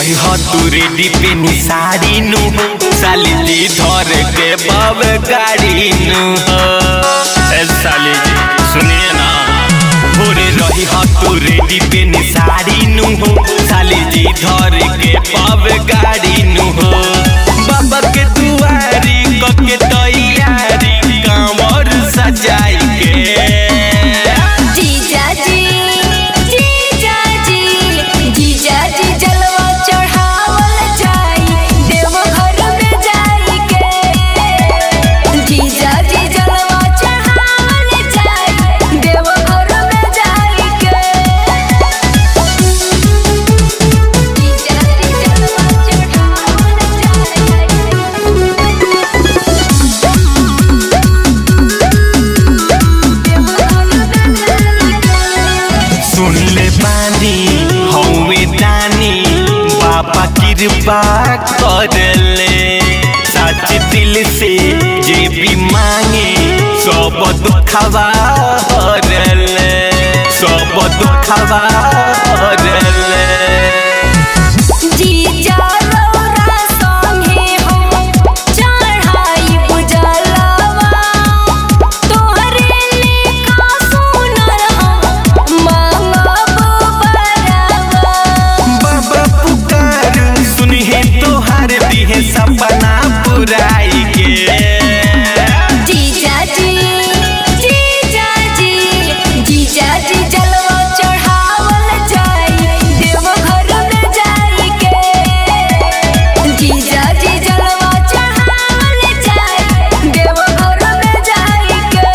रही हो तू रेडी पेनी साड़ी नु साली जी धर के बाब गाड़ी नु साली जी सुनिए ना पूरे रही हो तू रेडी पेनी साड़ी नु साली जी धर के बाब गाड़ी नु बाबा के दुआरी कके तैयारी कांवर सजाई के बाबा कृपा करले सच दिल से जे भी मांगे सब दुखवा हरले सब दुखवा हरले सपना पुराई के जीजा जी जलवा चढ़ावल जाई देव घर में जाई के जीजा जी जलवा चढ़ावल जाई देव घर में जाई के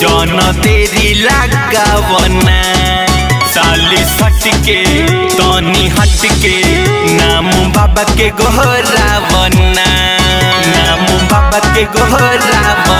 जन तेरी लगावना साली सटके तनी हटके नाम बाबा के गोहरावना नाम बाबा के गोहरावना।